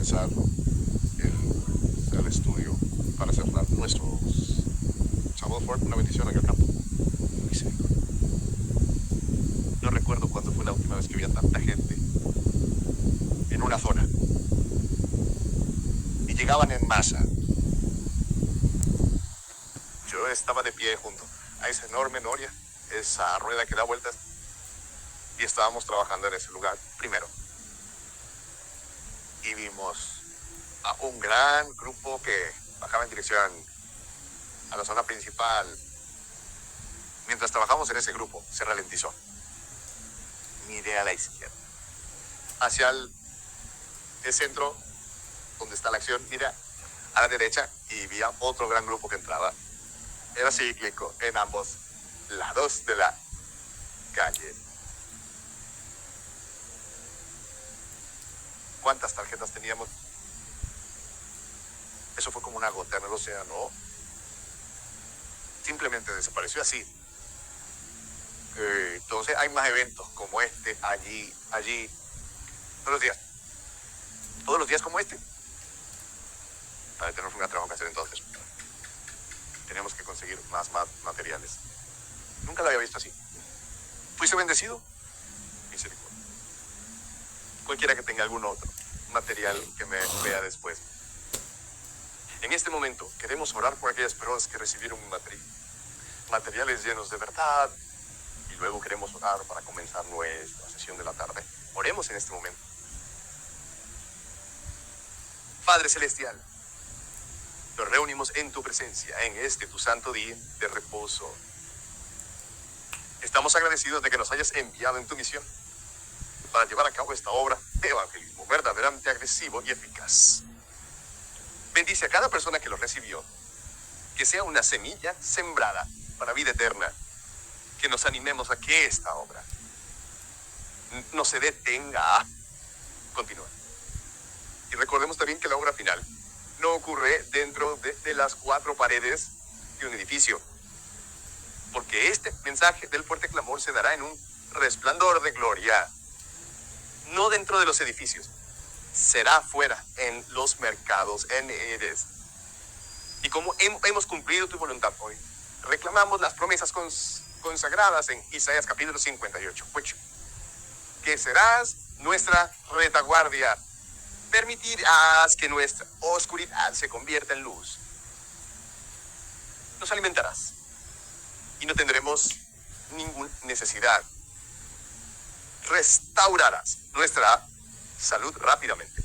empezar el estudio para cerrar nuestros sábado fuerte, una bendición en el campo. Misericordia. No recuerdo cuándo fue la última vez que vi a tanta gente en una zona. Y llegaban en masa. Yo estaba de pie junto a esa enorme noria, esa rueda que da vueltas, y estábamos trabajando en ese lugar primero. Y vimos a un gran grupo que bajaba en dirección a la zona principal. Mientras trabajamos en ese grupo, se ralentizó. Miré a la izquierda, hacia el centro, donde está la acción. Mira a la derecha y vi a otro gran grupo que entraba. Era cíclico en ambos lados de la calle. ¿Cuántas tarjetas teníamos? Eso fue como una gota en el océano. Simplemente desapareció así. Entonces hay más eventos como este, allí, todos los días. Todos los días como este. Para tener un gran trabajo que hacer entonces. Tenemos que conseguir más materiales. Nunca lo había visto así. ¿Fuiste bendecido? Misericordia. Cualquiera que tenga algún otro material que me vea después. En este momento queremos orar por aquellas personas que recibieron materiales llenos de verdad. Y luego queremos orar para comenzar nuestra sesión de la tarde. Oremos en este momento. Padre Celestial, nos reunimos en tu presencia en este tu santo día de reposo. Estamos agradecidos de que nos hayas enviado en tu misión para llevar a cabo esta obra de evangelismo verdaderamente agresivo y eficaz. Bendice a cada persona que lo recibió, que sea una semilla sembrada para vida eterna, que nos animemos a que esta obra no se detenga a continuar. Y recordemos también que la obra final no ocurre dentro de las cuatro paredes de un edificio, porque este mensaje del fuerte clamor se dará en un resplandor de gloria, no dentro de los edificios, será fuera, en los mercados, en Eres. Y como hemos cumplido tu voluntad hoy, reclamamos las promesas consagradas en Isaías capítulo 58, que serás nuestra retaguardia, permitirás que nuestra oscuridad se convierta en luz, nos alimentarás y no tendremos ninguna necesidad, restaurarás nuestra salud rápidamente.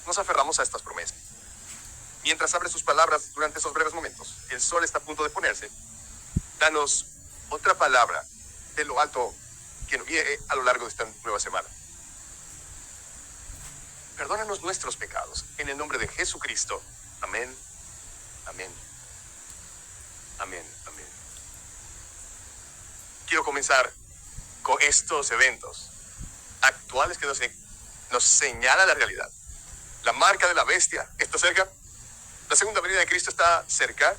Nos aferramos a estas promesas. Mientras abres tus palabras durante esos breves momentos, el sol está a punto de ponerse. Danos otra palabra de lo alto que nos guíe a lo largo de esta nueva semana. Perdónanos nuestros pecados, en el nombre de Jesucristo. Amén, amén, amén, amén. Quiero comenzar con estos eventos actuales que nos señala la realidad. La marca de la bestia está cerca. La segunda venida de Cristo está cerca.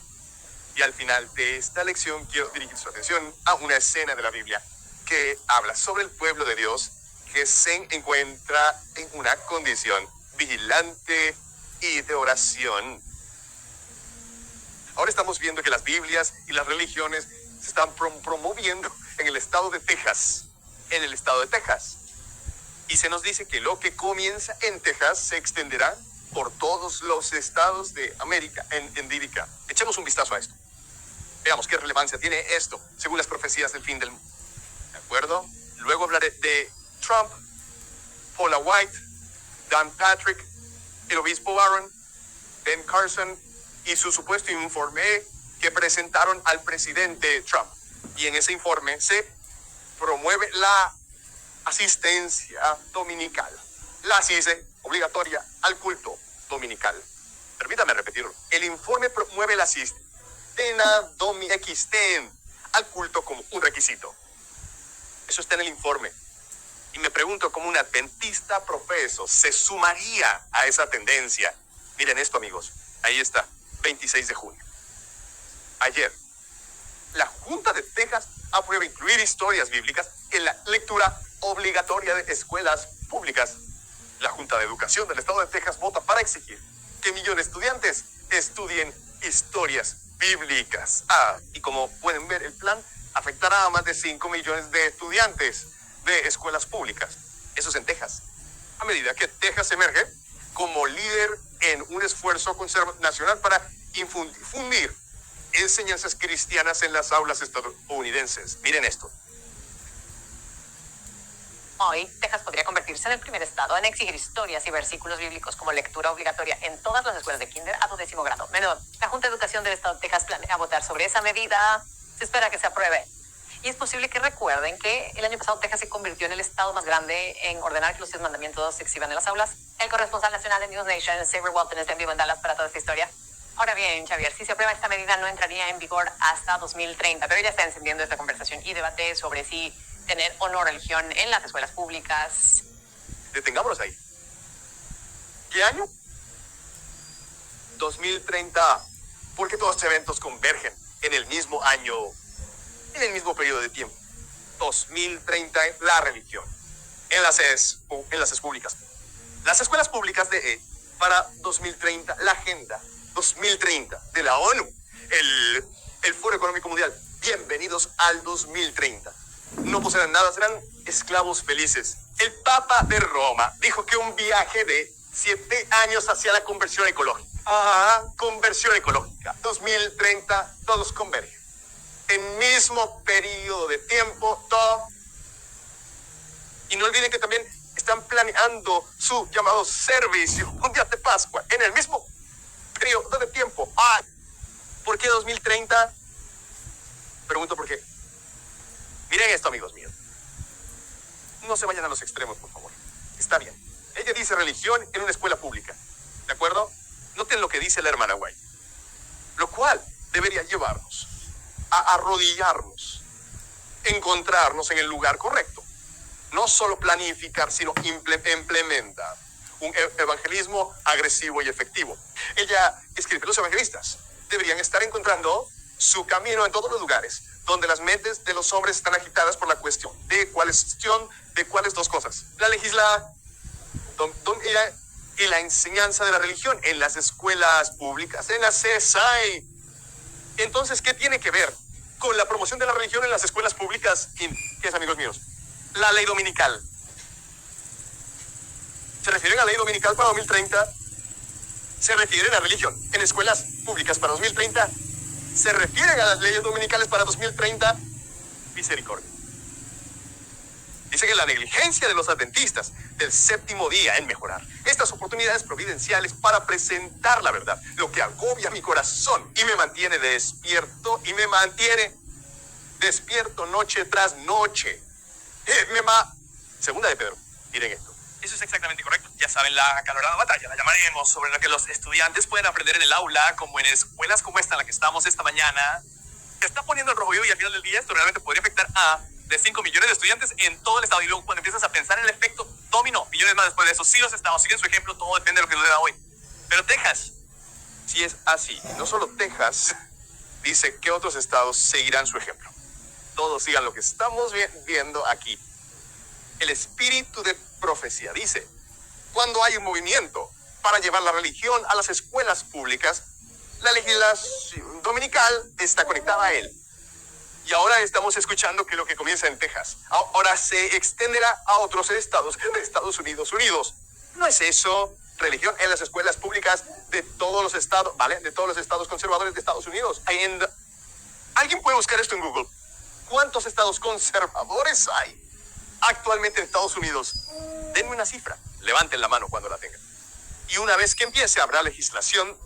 Y al final de esta lección quiero dirigir su atención a una escena de la Biblia que habla sobre el pueblo de Dios que se encuentra en una condición vigilante y de oración. Ahora estamos viendo que las Biblias y las religiones se están promoviendo en el estado de Texas. En el estado de Texas. Y se nos dice que lo que comienza en Texas se extenderá por todos los estados de América endírica. Echemos un vistazo a esto. Veamos qué relevancia tiene esto, según las profecías del fin del mundo. ¿De acuerdo? Luego hablaré de Trump, Paula White, Dan Patrick, el obispo Aaron, Ben Carson y su supuesto informe que presentaron al presidente Trump. Y en ese informe se promueve la asistencia dominical. La asiste obligatoria al culto dominical. Permítame repetirlo. El informe promueve la asistencia al culto como un requisito. Eso está en el informe. Y me pregunto cómo un adventista profeso se sumaría a esa tendencia. Miren esto, amigos. Ahí está, 26 de junio. Ayer, la Junta de Texas aprueba incluir historias bíblicas en la lectura obligatoria de escuelas públicas. La Junta de Educación del Estado de Texas vota para exigir que millones de estudiantes estudien historias bíblicas. Y como pueden ver, el plan afectará a más de 5 millones de estudiantes de escuelas públicas. Eso es en Texas. A medida que Texas emerge como líder en un esfuerzo nacional para infundir enseñanzas cristianas en las aulas estadounidenses. Miren esto. Hoy, Texas podría convertirse en el primer estado en exigir historias y versículos bíblicos como lectura obligatoria en todas las escuelas de kinder a 12º grado. Menor, la Junta de Educación del Estado de Texas planea votar sobre esa medida. Se espera que se apruebe. Y es posible que recuerden que el año pasado Texas se convirtió en el estado más grande en ordenar que los 10 mandamientos se exhiban en las aulas. El corresponsal nacional de News Nation, Xavier Walton, está en vivo en Dallas para toda esta historia. Ahora bien, Xavier, si se aprueba esta medida no entraría en vigor hasta 2030, pero ya está encendiendo esta conversación y debate sobre si tener o no religión en las escuelas públicas. Detengámonos ahí. ¿Qué año? 2030. ¿Por qué todos estos eventos convergen en el mismo año, en el mismo periodo de tiempo? 2030, la religión. En las escuelas públicas. Las escuelas públicas de para 2030, la Agenda 2030 de la ONU, el Foro Económico Mundial. Bienvenidos al 2030. No poseerán nada, serán esclavos felices. El Papa de Roma dijo que un viaje de 7 años hacia la conversión ecológica. Conversión ecológica. 2030, todos convergen. En mismo periodo de tiempo, todo. Y no olviden que también están planeando su llamado servicio mundial de Pascua en el mismo periodo de tiempo. ¿Por qué 2030? Pregunto por qué. Miren esto, amigos míos. No se vayan a los extremos, por favor. Está bien. Ella dice religión en una escuela pública. ¿De acuerdo? Noten lo que dice la hermana White. Lo cual debería llevarnos a arrodillarnos, encontrarnos en el lugar correcto. No solo planificar, sino implementar un evangelismo agresivo y efectivo. Ella escribe, los evangelistas deberían estar encontrando su camino en todos los lugares donde las mentes de los hombres están agitadas por la cuestión. ¿De cuáles dos cosas? La legislación y la enseñanza de la religión en las escuelas públicas, en la CSI. Entonces, ¿qué tiene que ver con la promoción de la religión en las escuelas públicas? ¿Qué es, amigos míos? La ley dominical. ¿Se refieren a la ley dominical para 2030? ¿Se refieren a religión en escuelas públicas para 2030? ¿Se refieren a las leyes dominicales para 2030? Misericordia. Dice que la negligencia de los adventistas del séptimo día en mejorar estas oportunidades providenciales para presentar la verdad, lo que agobia mi corazón y me mantiene despierto noche tras noche. Segunda de Pedro, miren esto. Eso es exactamente correcto. Ya saben, la acalorada batalla, la llamaremos, sobre lo que los estudiantes pueden aprender en el aula, como en escuelas como esta en la que estamos esta mañana. Se está poniendo en rojo vivo y al final del día esto realmente podría afectar a de 5 millones de estudiantes en todo el estado. Y luego cuando empiezas a pensar en el efecto dominó, millones más después de eso. Sí, los estados siguen su ejemplo, todo depende de lo que suceda hoy. Pero Texas, si es así, no solo Texas, dice que otros estados seguirán su ejemplo. Todos sigan lo que estamos viendo aquí. El espíritu de profecía dice, cuando hay un movimiento para llevar la religión a las escuelas públicas, la legislación dominical está conectada a él. Y ahora estamos escuchando que lo que comienza en Texas, ahora se extenderá a otros estados de Estados Unidos. ¿No es eso religión en las escuelas públicas de todos los estados, ¿vale? De todos los estados conservadores de Estados Unidos? Alguien puede buscar esto en Google. ¿Cuántos estados conservadores hay actualmente en Estados Unidos? Denme una cifra. Levanten la mano cuando la tengan. Y una vez que empiece, habrá legislación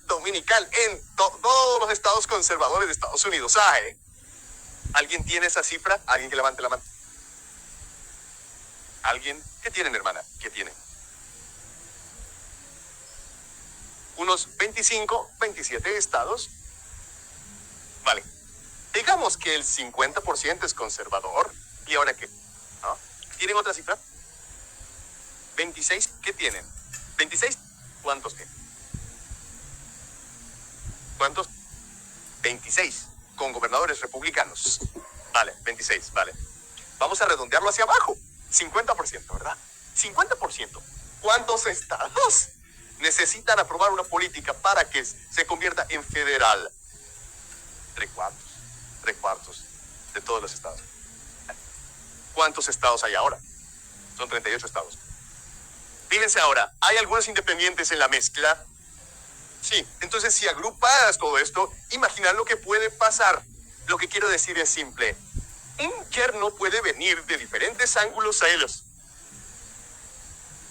dominical en todos los estados conservadores de Estados Unidos. ¿Alguien tiene esa cifra? ¿Alguien que levante la mano? ¿Alguien? ¿Qué tienen, hermana? ¿Qué tienen? Unos 25, 27 estados. Vale. Digamos que el 50% es conservador. ¿Y ahora qué? ¿Ah? ¿Tienen otra cifra? 26, ¿qué tienen? 26, ¿cuántos tienen? ¿Cuántos? 26, con gobernadores republicanos. Vale, 26, vale. Vamos a redondearlo hacia abajo. 50%, ¿verdad? 50%. ¿Cuántos estados necesitan aprobar una política para que se convierta en federal? Tres cuartos de todos los estados. ¿Cuántos estados hay ahora? Son 38 estados. Fíjense ahora, ¿hay algunos independientes en la mezcla? Sí, entonces si agrupas todo esto, imagina lo que puede pasar. Lo que quiero decir es simple. Un yerno puede venir de diferentes ángulos a ellos.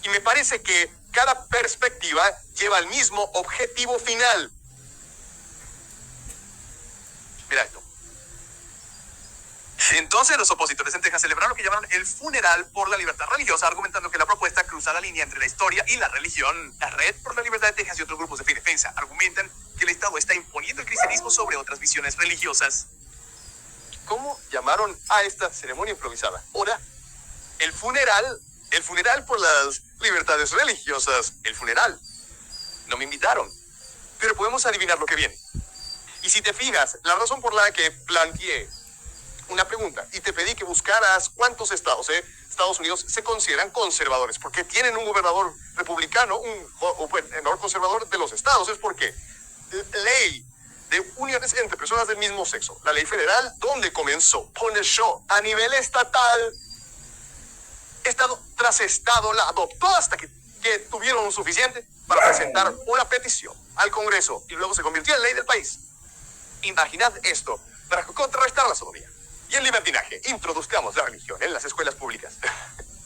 Y me parece que cada perspectiva lleva al mismo objetivo final. Mira esto. Entonces los opositores en Texas celebraron lo que llamaron el funeral por la libertad religiosa, argumentando que la propuesta cruza la línea entre la historia y la religión. La Red por la Libertad de Texas y otros grupos de fe y defensa argumentan que el Estado está imponiendo el cristianismo sobre otras visiones religiosas. ¿Cómo llamaron a esta ceremonia improvisada? Ahora, el funeral por las libertades religiosas, el funeral. No me invitaron, pero podemos adivinar lo que viene. Y si te fijas, la razón por la que planteé una pregunta y te pedí que buscaras cuántos estados, Estados Unidos, se consideran conservadores, porque tienen un gobernador republicano, un gobernador conservador de los estados, es porque ley de uniones entre personas del mismo sexo, la ley federal, ¿dónde comenzó? Pone show a nivel estatal. Estado tras estado la adoptó hasta que tuvieron suficiente para presentar una petición al Congreso y luego se convirtió en ley del país. Imaginad esto para contrarrestar la sodomía y el libertinaje. Introduzcamos la religión en las escuelas públicas.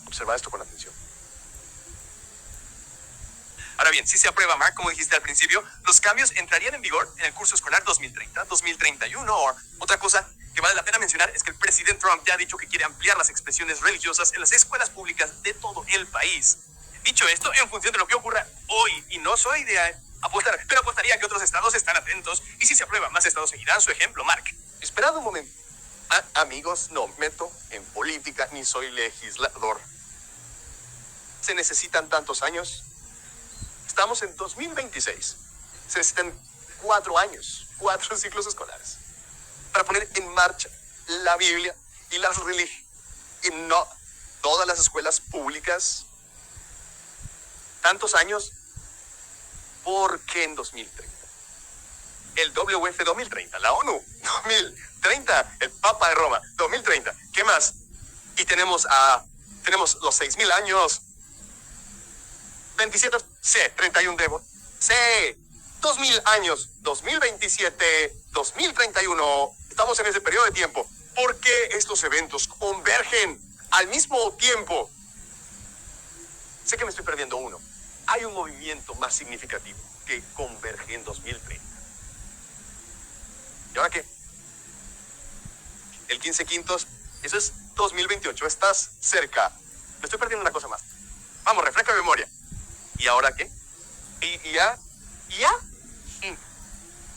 Observa esto con atención. Ahora bien, si se aprueba, Mark, como dijiste al principio, los cambios entrarían en vigor en el curso escolar 2030, 2031 o otra cosa que vale la pena mencionar es que el presidente Trump ya ha dicho que quiere ampliar las expresiones religiosas en las escuelas públicas de todo el país. Dicho esto, en función de lo que ocurra hoy, y no soy de apostar, pero apostaría que otros estados están atentos y si se aprueba, más estados seguirán su ejemplo, Mark. Esperad un momento. Amigos, no meto en política ni soy legislador. ¿Se necesitan tantos años? Estamos en 2026. Se necesitan 4 años, 4 ciclos escolares para poner en marcha la Biblia y las religiones. Y no todas las escuelas públicas. Tantos años. ¿Por qué en 2030? El WF 2030, la ONU 2030, el Papa de Roma 2030. ¿Qué más? Y tenemos los 6.000 años. 27, sí, 31 debo. Sí, 2.000 años, 2027, 2031. Estamos en ese periodo de tiempo. ¿Por qué estos eventos convergen al mismo tiempo? Sé que me estoy perdiendo uno. Hay un movimiento más significativo que converge en 2030. ¿Y ahora qué? El 15 quintos, eso es 2028, estás cerca. Me estoy perdiendo una cosa más. Vamos, refresca memoria. ¿Y ahora qué? ¿IA?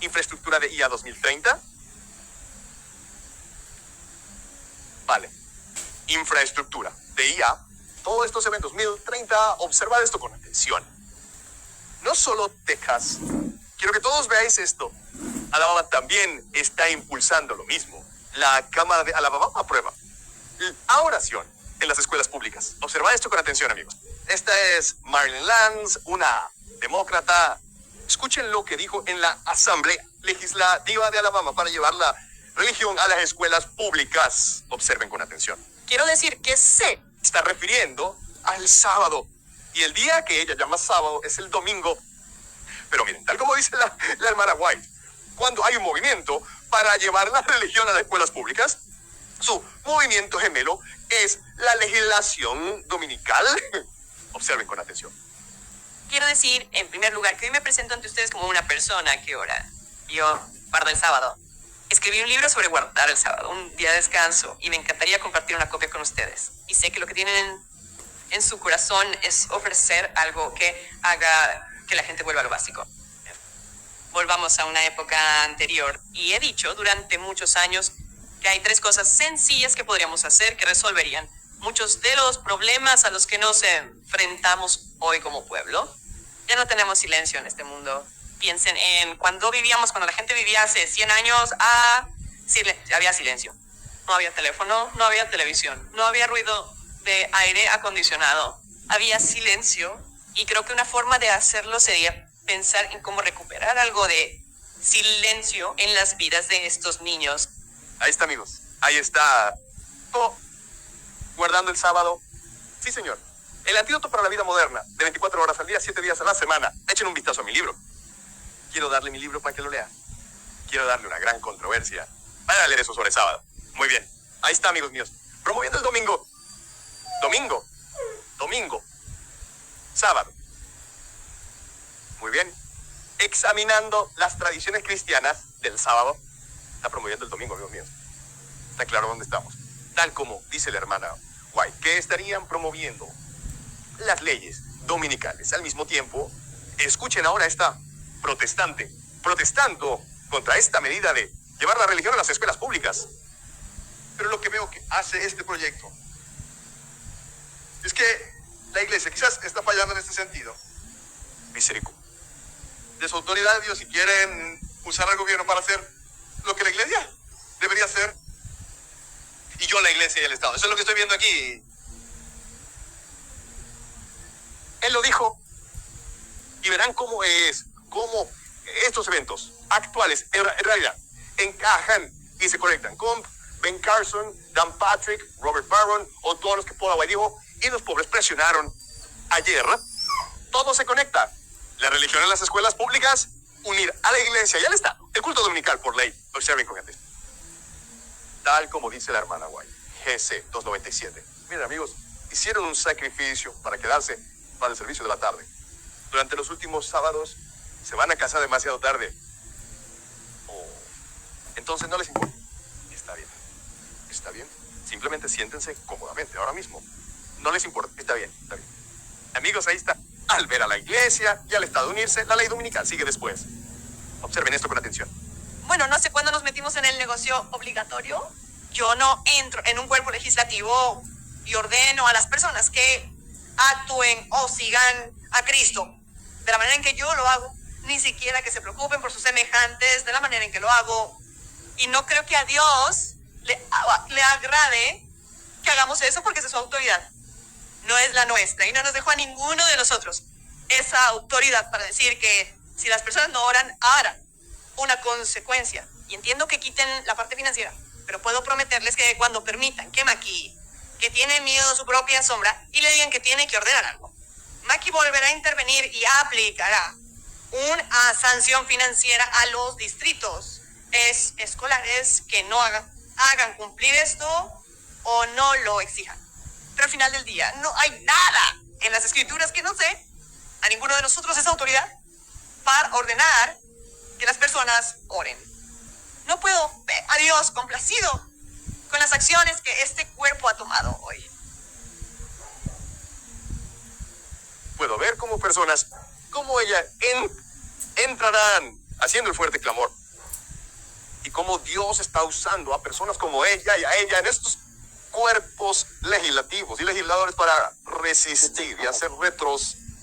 ¿Infraestructura de IA 2030? Vale. Infraestructura de IA. Todos estos eventos 2030, observad esto con atención. No solo Texas. Quiero que todos veáis esto. Alabama también está impulsando lo mismo. La Cámara de Alabama aprueba la oración en las escuelas públicas. Observad esto con atención, amigos. Esta es Marilyn Lance, una demócrata. Escuchen lo que dijo en la Asamblea Legislativa de Alabama para llevar la religión a las escuelas públicas. Observen con atención. Quiero decir que sé. Está refiriendo al sábado. Y el día que ella llama sábado es el domingo. Pero miren, tal como dice la hermana White, cuando hay un movimiento para llevar la religión a las escuelas públicas, su movimiento gemelo es la legislación dominical. Observen con atención. Quiero decir, en primer lugar, que hoy me presento ante ustedes como una persona que ora. Yo guardo el sábado. Escribí un libro sobre guardar el sábado, un día de descanso, y me encantaría compartir una copia con ustedes. Y sé que lo que tienen en su corazón es ofrecer algo que haga que la gente vuelva a lo básico. Volvamos a una época anterior. Y he dicho durante muchos años que hay 3 cosas sencillas que podríamos hacer que resolverían muchos de los problemas a los que nos enfrentamos hoy como pueblo. Ya no tenemos silencio en este mundo. Piensen en cuando la gente vivía hace 100 años, había silencio. No había teléfono, no había televisión, no había ruido de aire acondicionado. Había silencio Y creo que una forma de hacerlo sería pensar en cómo recuperar algo de silencio en las vidas de estos niños. Ahí está, amigos. Ahí está. Oh, guardando el sábado. Sí, señor. El antídoto para la vida moderna, de 24 horas al día, 7 días a la semana. Echen un vistazo a mi libro. Quiero darle mi libro para que lo lea. Quiero darle una gran controversia. Vayan a leer eso sobre sábado. Muy bien. Ahí está, amigos míos. Promoviendo el domingo. Domingo. Domingo. Sábado. Muy bien. Examinando las tradiciones cristianas del sábado. Está promoviendo el domingo, amigos míos. Está claro dónde estamos. Tal como dice la hermana White, que estarían promoviendo las leyes dominicales. Al mismo tiempo, escuchen ahora esta protestante, protestando contra esta medida de llevar la religión a las escuelas públicas. Pero lo que veo que hace este proyecto es que la iglesia quizás está fallando en este sentido. Misericordia. De su autoridad, Dios, si quieren usar al gobierno para hacer lo que la iglesia debería hacer. Y yo la iglesia y el Estado. Eso es lo que estoy viendo aquí. Él lo dijo. Y verán cómo estos eventos actuales en realidad encajan y se conectan con Ben Carson, Dan Patrick, Robert Barron o todos los que Paul White dijo. Y los pobres presionaron ayer. Todo se conecta. La religión en las escuelas públicas, unir a la iglesia y al Estado. El culto dominical por ley. Observen con atención. Tal como dice la hermana White. GC 297. Miren, amigos, hicieron un sacrificio para quedarse para el servicio de la tarde. Durante los últimos sábados se van a casar demasiado tarde. Oh. Entonces no les importa. Está bien. Está bien. Simplemente siéntense cómodamente ahora mismo. No les importa. Está bien. Está bien. Amigos, ahí está. Al ver a la iglesia y al Estado unirse, la ley dominical sigue después. Observen esto con atención. Bueno, no sé cuándo nos metimos en el negocio obligatorio. Yo no entro en un cuerpo legislativo y ordeno a las personas que actúen o sigan a Cristo de la manera en que yo lo hago, ni siquiera que se preocupen por sus semejantes de la manera en que lo hago. Y no creo que a Dios le agrade que hagamos eso porque esa es su autoridad. No es la nuestra y no nos dejó a ninguno de nosotros esa autoridad para decir que si las personas no oran, harán una consecuencia. Y entiendo que quiten la parte financiera, pero puedo prometerles que cuando permitan que Maki, que tiene miedo a su propia sombra, y le digan que tiene que ordenar algo, Maki volverá a intervenir y aplicará una sanción financiera a los distritos escolares que no hagan cumplir esto o no lo exijan. Pero al final del día no hay nada en las escrituras que nos dé a ninguno de nosotros esa autoridad para ordenar que las personas oren. No puedo ver a Dios complacido con las acciones que este cuerpo ha tomado hoy. Puedo ver cómo personas como ella entrarán haciendo el fuerte clamor. Y cómo Dios está usando a personas como ella y a ella en estos cuerpos legislativos y legisladores para resistir y hacer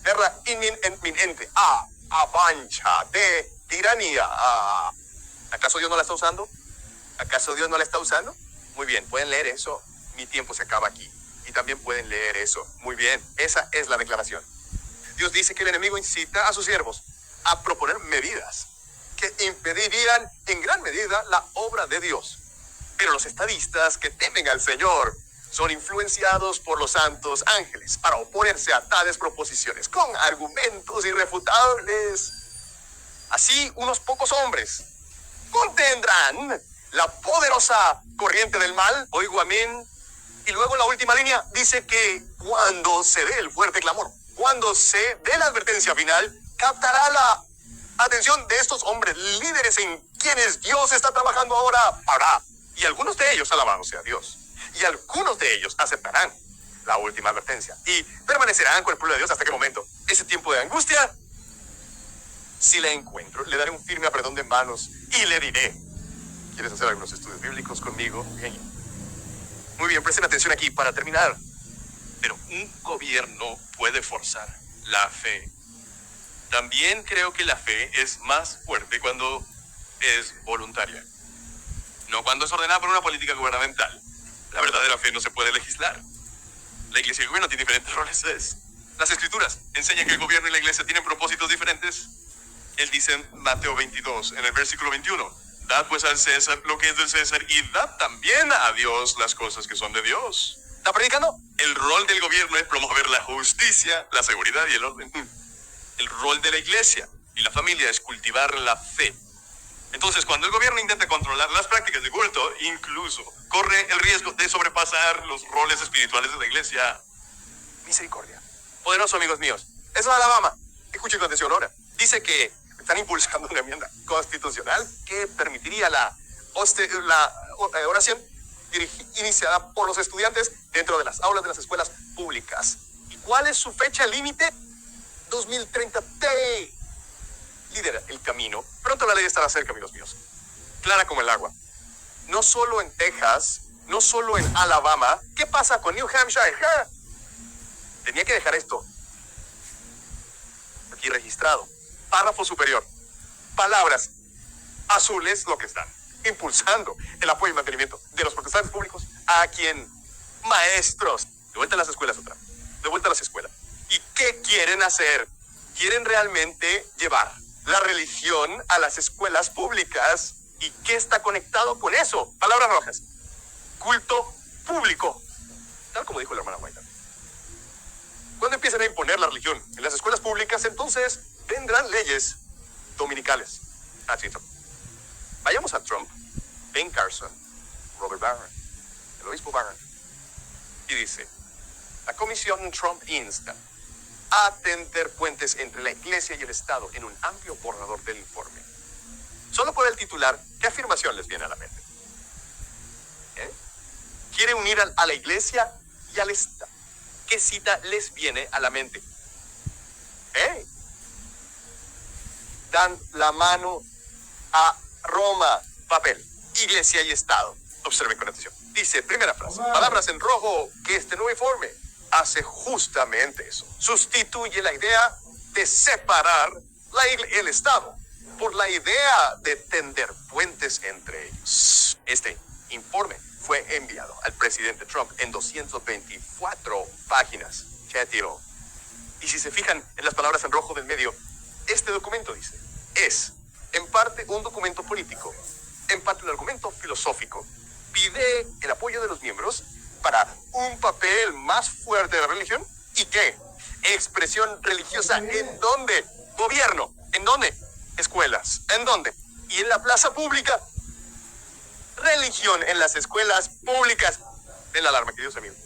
guerra inminente a avalancha de tiranía. ¿Acaso Dios no la está usando? ¿Acaso Dios no la está usando? Muy bien, pueden leer eso. Mi tiempo se acaba aquí. Y también pueden leer eso. Muy bien, esa es la declaración. Dios dice que el enemigo incita a sus siervos a proponer medidas que impedirían en gran medida la obra de Dios. Pero los estadistas que temen al Señor son influenciados por los santos ángeles para oponerse a tales proposiciones con argumentos irrefutables. Así, unos pocos hombres contendrán la poderosa corriente del mal, oigo amén. Y luego la última línea dice que cuando se dé el fuerte clamor, cuando se dé la advertencia final, captará la atención de estos hombres líderes en quienes Dios está trabajando ahora. Y algunos de ellos, alabado sea Dios, y algunos de ellos aceptarán la última advertencia y permanecerán con el pueblo de Dios hasta qué momento. Ese tiempo de angustia, si la encuentro, le daré un firme apretón de manos y le diré: ¿quieres hacer algunos estudios bíblicos conmigo? Bien. Muy bien, presten atención aquí para terminar. Pero un gobierno puede forzar la fe. También creo que la fe es más fuerte cuando es voluntaria, no cuando es ordenada por una política gubernamental. La verdadera fe no se puede legislar. La iglesia y el gobierno tienen diferentes roles. Las escrituras enseñan que el gobierno y la iglesia tienen propósitos diferentes. Él dice en Mateo 22, en el versículo 21, dad pues al César lo que es del César y dad también a Dios las cosas que son de Dios. ¿Está predicando? El rol del gobierno es promover la justicia, la seguridad y el orden. El rol de la iglesia y la familia es cultivar la fe. Entonces, cuando el gobierno intenta controlar las prácticas de culto, incluso corre el riesgo de sobrepasar los roles espirituales de la iglesia. Misericordia. Poderoso, amigos míos. Eso es Alabama. Escuchen con atención ahora. Dice que están impulsando una enmienda constitucional que permitiría la oración iniciada por los estudiantes dentro de las aulas de las escuelas públicas. ¿Y cuál es su fecha límite? 2030. Lidera el camino. Pronto la ley estará cerca, amigos míos. Clara como el agua. No solo en Texas, no solo en Alabama. ¿Qué pasa con New Hampshire? Tenía que dejar esto aquí registrado. Párrafo superior. Palabras azules lo que están impulsando el apoyo y mantenimiento de los protestantes públicos a quien maestros. De vuelta a las escuelas otra. De vuelta a las escuelas. ¿Y qué quieren hacer? Quieren realmente llevar la religión a las escuelas públicas. ¿Y qué está conectado con eso? Palabras rojas. Culto público. Tal como dijo la hermana White. Cuando empiecen a imponer la religión en las escuelas públicas, entonces vendrán leyes dominicales. Vayamos a Trump, Ben Carson, Robert Barron, el obispo Barron. Y dice, la comisión Trump insta a tender puentes entre la iglesia y el Estado en un amplio borrador del informe. Solo por el titular, ¿qué afirmación les viene a la mente? Quiere unir a la iglesia y al Estado. ¿Qué cita les viene a la mente? Dan la mano a Roma. Papel, iglesia y Estado. Observen con atención. Dice, primera frase, palabras en rojo, que este nuevo informe hace justamente eso. Sustituye la idea de separar el Estado por la idea de tender puentes entre ellos. Este informe fue enviado al presidente Trump en 224 páginas. ¿Qué tiro? Y si se fijan en las palabras en rojo del medio, este documento dice, es en parte un documento político, en parte un argumento filosófico. Pide el apoyo de los miembros para un papel más fuerte de la religión. ¿Y qué? Expresión religiosa. ¿En dónde? Gobierno. ¿En dónde? Escuelas. ¿En dónde? Y en la plaza pública. Religión en las escuelas públicas. Ven la alarma, queridos amigos.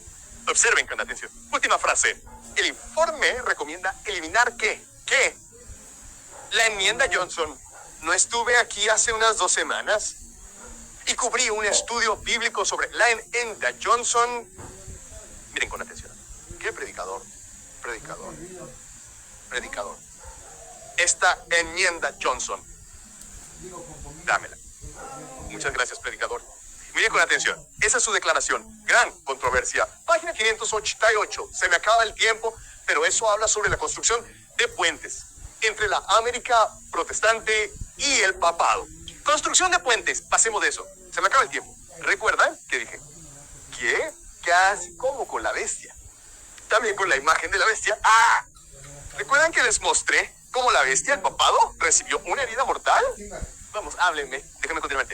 Observen con atención. Última frase. El informe recomienda eliminar ¿qué? ¿Qué? La enmienda Johnson. ¿No estuve aquí hace unas 2 semanas? Y cubrí un estudio bíblico sobre la enmienda Johnson. Miren con atención. ¿Qué predicador? Predicador. Esta enmienda Johnson. Dámela. Muchas gracias, predicador. Miren con atención. Esa es su declaración. Gran controversia. Página 588. Se me acaba el tiempo, pero eso habla sobre la construcción de puentes entre la América protestante y el papado. Construcción de puentes. Pasemos de eso. Se me acaba el tiempo. ¿Recuerdan que dije? ¿Qué? Casi como con la bestia. También con la imagen de la bestia. ¡Ah! ¿Recuerdan que les mostré cómo la bestia, el papado, recibió una herida mortal? Vamos, háblenme. Déjenme continuar.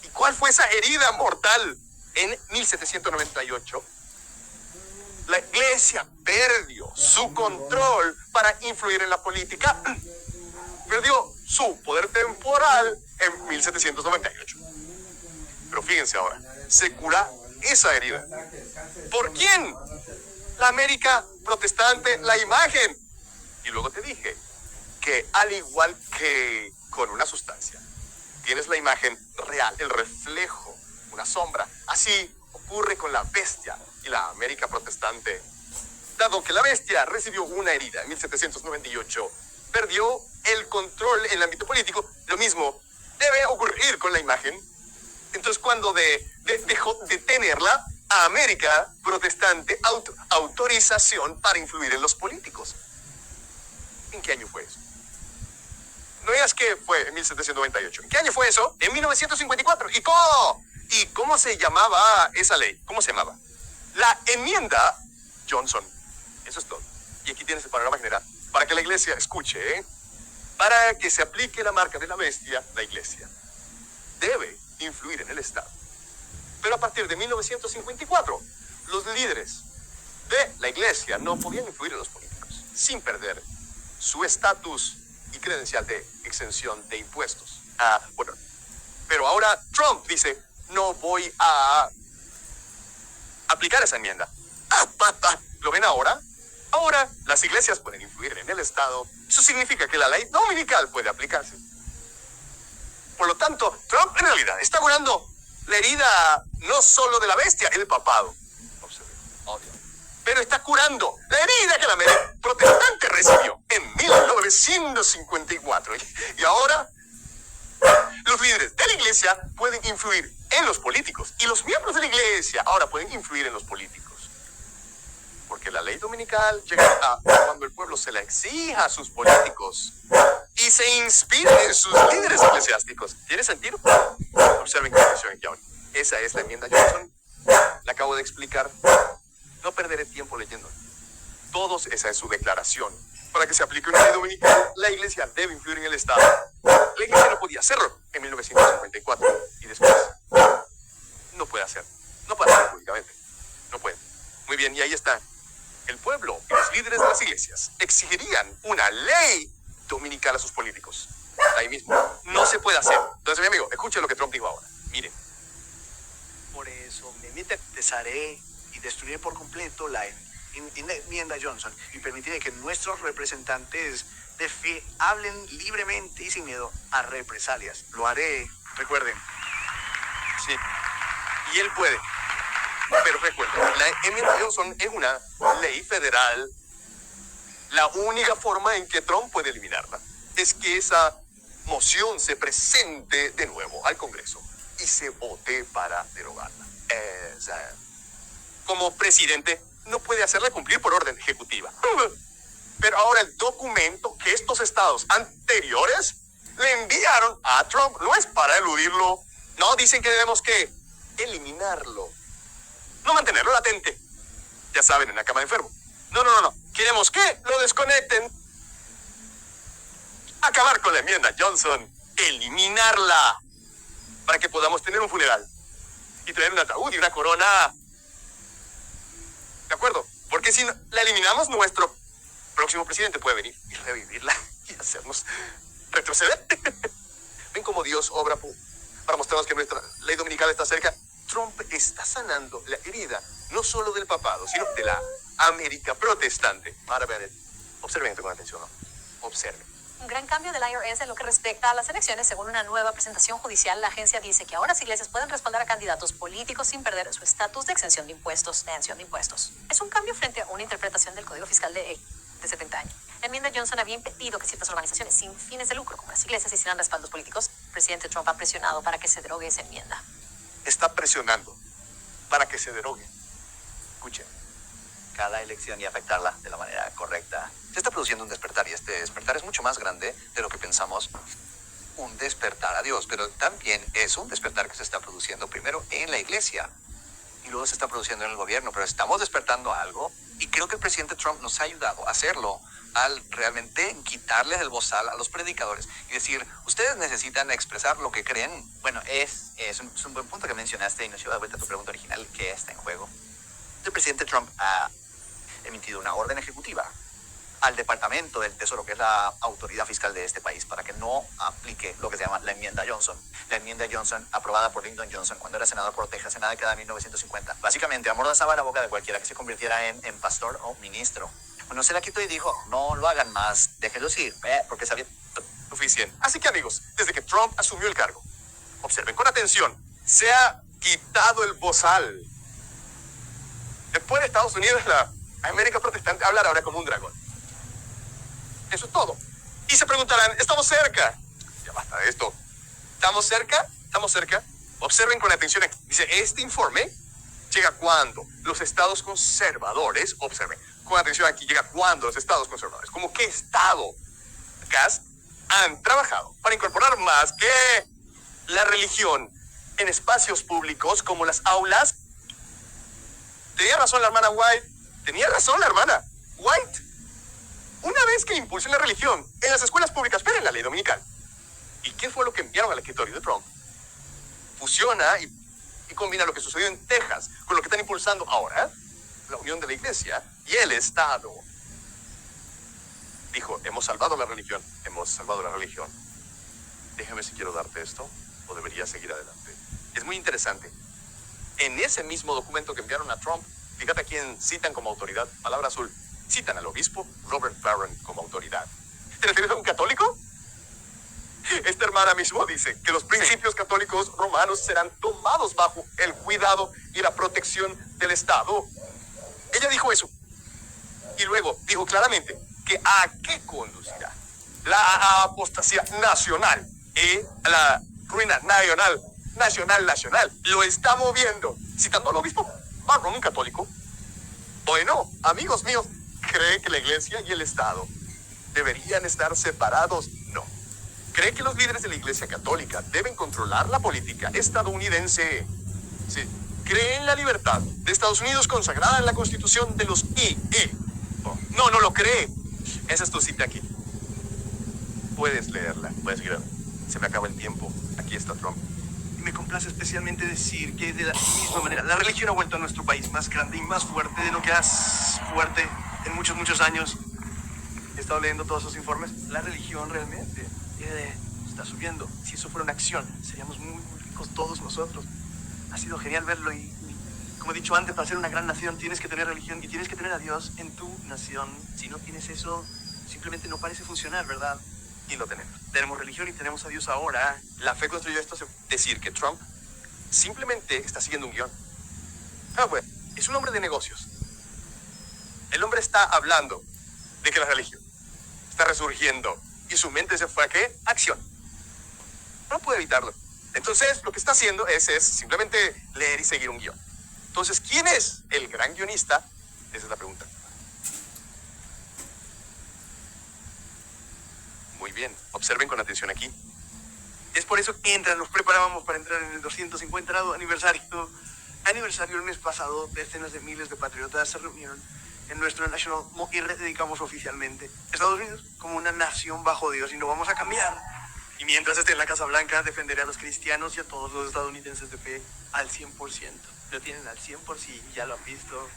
¿Y cuál fue esa herida mortal? En 1798, la iglesia perdió su control para influir en la política. Perdió su poder temporal en 1798. Pero fíjense ahora, se cura esa herida. ¿Por quién? La América protestante, la imagen. Y luego te dije que al igual que con una sustancia, tienes la imagen real, el reflejo, una sombra. Así ocurre con la bestia y la América protestante. Dado que la bestia recibió una herida en 1798, perdió el control en el ámbito político, lo mismo debe ocurrir con la imagen. Entonces, cuando dejó de tenerla, a América protestante autorización para influir en los políticos. ¿En qué año fue eso? No digas que fue en 1798. ¿En qué año fue eso? En 1954. ¿Y cómo? ¿Y cómo se llamaba esa ley? ¿Cómo se llamaba? La enmienda Johnson. Eso es todo. y aquí tienes el panorama general, para que la iglesia escuche, para que se aplique la marca de la bestia, la iglesia debe influir en el Estado. Pero a partir de 1954, los líderes de la iglesia no podían influir en los políticos, sin perder su estatus y credencial de exención de impuestos. Bueno, pero ahora Trump dice, no voy a aplicar esa enmienda. ¿Lo ven ahora? Ahora las iglesias pueden influir en el Estado. Eso significa que la ley dominical puede aplicarse. Por lo tanto, Trump en realidad está curando la herida no solo de la bestia, el papado. Observen, obvio. Pero está curando la herida que la América protestante recibió en 1954. Y ahora los líderes de la iglesia pueden influir en los políticos. Y los miembros de la iglesia ahora pueden influir en los políticos. Porque la ley dominical llega cuando el pueblo se la exija a sus políticos y se inspire en sus líderes eclesiásticos. ¿Tiene sentido? Observen qué atención aquí ahora. Esa es la enmienda Johnson. La acabo de explicar. No perderé tiempo leyendo. Todos, esa es su declaración. Para que se aplique una ley dominical, la iglesia debe influir en el Estado. La iglesia no podía hacerlo en 1954 y después no puede hacerlo. No puede hacerlo públicamente. No puede. Muy bien, y ahí está. El pueblo y los líderes de las iglesias exigirían una ley dominical a sus políticos. Ahí mismo. No se puede hacer. Entonces, mi amigo, escuche lo que Trump dijo ahora. Miren. Por eso me desharé y destruiré por completo la enmienda Johnson y permitiré que nuestros representantes hablen libremente y sin miedo a represalias. Lo haré. Recuerden. Sí. Y él puede. Pero recuerden, la enmienda Johnson es una ley federal. La única forma en que Trump puede eliminarla es que esa moción se presente de nuevo al Congreso y se vote para derogarla. Como presidente, no puede hacerla cumplir por orden ejecutiva. Pero ahora el documento que estos estados anteriores le enviaron a Trump no es para eludirlo. No, dicen que debemos que eliminarlo. No mantenerlo latente. Ya saben, en la cama de enfermo. No. Queremos que lo desconecten. Acabar con la enmienda Johnson. Eliminarla. Para que podamos tener un funeral. Y traer un ataúd y una corona. ¿De acuerdo? Porque si la eliminamos, nuestro próximo presidente puede venir y revivirla y hacernos retroceder. ¿Ven cómo Dios obra para mostrarnos que nuestra ley dominical está cerca? Trump está sanando la herida, no solo del papado, sino de la América protestante. Ahora vean, observen esto con atención, ¿no? Observen. Un gran cambio del IRS en lo que respecta a las elecciones. Según una nueva presentación judicial, la agencia dice que ahora las iglesias pueden respaldar a candidatos políticos sin perder su estatus de exención de impuestos. Es un cambio frente a una interpretación del Código Fiscal de 70 años. La enmienda Johnson había impedido que ciertas organizaciones sin fines de lucro, como las iglesias, hicieran respaldos políticos. El presidente Trump ha presionado para que se derogue esa enmienda. Está presionando para que se derogue. Escuchen. Cada elección y afectarla de la manera correcta. Se está produciendo un despertar y este despertar es mucho más grande de lo que pensamos. Un despertar a Dios, pero también es un despertar que se está produciendo primero en la iglesia y luego se está produciendo en el gobierno, pero estamos despertando a algo y creo que el presidente Trump nos ha ayudado a hacerlo al realmente quitarles el bozal a los predicadores y decir, ustedes necesitan expresar lo que creen. Bueno, es un buen punto que mencionaste y nos lleva de vuelta a tu pregunta original, ¿qué está en juego? El presidente Trump ha emitido una orden ejecutiva al Departamento del Tesoro, que es la autoridad fiscal de este país, para que no aplique lo que se llama la enmienda Johnson. La enmienda Johnson, aprobada por Lyndon Johnson cuando era senador por Texas en la década de 1950. Básicamente, amordazaba la boca de cualquiera que se convirtiera en pastor o ministro. Bueno, se la quitó y dijo, no lo hagan más, déjenlos ir, porque sabía... Suficiente. Así que, amigos, desde que Trump asumió el cargo, observen con atención, se ha quitado el bozal. Después de Estados Unidos, la América protestante hablará ahora como un dragón. Eso es todo. Y se preguntarán, ¿estamos cerca? Ya basta de esto. ¿Estamos cerca? ¿Estamos cerca? Observen con atención aquí. Dice, este informe llega cuando los estados conservadores, observen, con atención aquí, llega cuando los estados conservadores, como qué estado, Cas, han trabajado para incorporar más que la religión en espacios públicos como las aulas. Tenía razón la hermana White. Tenía razón la hermana White. Una vez que impulsen la religión en las escuelas públicas, pero en la ley dominical. ¿Y qué fue lo que enviaron al escritorio de Trump? Fusiona y combina lo que sucedió en Texas con lo que están impulsando ahora, la unión de la iglesia y el Estado. Dijo, hemos salvado la religión, hemos salvado la religión. Déjame si quiero darte esto o debería seguir adelante. Es muy interesante. En ese mismo documento que enviaron a Trump, fíjate a quién citan como autoridad, palabra azul, citan al obispo Robert Barron como autoridad. ¿Te refieres a un católico? Esta hermana mismo dice que los principios católicos romanos serán tomados bajo el cuidado y la protección del Estado. Ella dijo eso. Y luego dijo claramente que a qué conducirá la apostasía nacional y la ruina nacional. Lo está moviendo, citando al obispo Barron, un católico. Bueno, amigos míos, ¿cree que la iglesia y el Estado deberían estar separados? No. ¿Cree que los líderes de la iglesia católica deben controlar la política estadounidense? Sí. ¿Cree en la libertad de Estados Unidos consagrada en la Constitución de los IE? Oh, no lo cree. Esa es tu cita aquí. Puedes leerla. Puedes leerla. Se me acaba el tiempo. Aquí está Trump. Y me complace especialmente decir que de la misma manera, la religión ha vuelto a nuestro país más grande y más fuerte de lo que es fuerte en muchos años. He estado leyendo todos esos informes. La religión realmente está subiendo. Si eso fuera una acción, seríamos muy ricos todos nosotros. Ha sido genial verlo y como he dicho antes, para ser una gran nación tienes que tener religión y tienes que tener a Dios en tu nación. Si no tienes eso, simplemente no parece funcionar, ¿verdad? Y lo tenemos. Tenemos religión y tenemos a Dios ahora. La fe construyó esto. Decir que Trump simplemente está siguiendo un guión. Bueno, es un hombre de negocios. El hombre está hablando de que la religión está resurgiendo y su mente se fue a ¿qué? Acción. No puede evitarlo. Entonces, lo que está haciendo es simplemente leer y seguir un guión. Entonces, ¿quién es el gran guionista? Esa es la pregunta. Muy bien, observen con atención aquí. Es por eso que nos preparábamos para entrar en el 250 aniversario. El mes pasado, decenas de miles de patriotas se reunieron en nuestro National Mall y rededicamos oficialmente Estados Unidos como una nación bajo Dios y no vamos a cambiar. Y mientras esté en la Casa Blanca, defenderé a los cristianos y a todos los estadounidenses de fe al 100%. Lo tienen al 100%, ya lo han visto.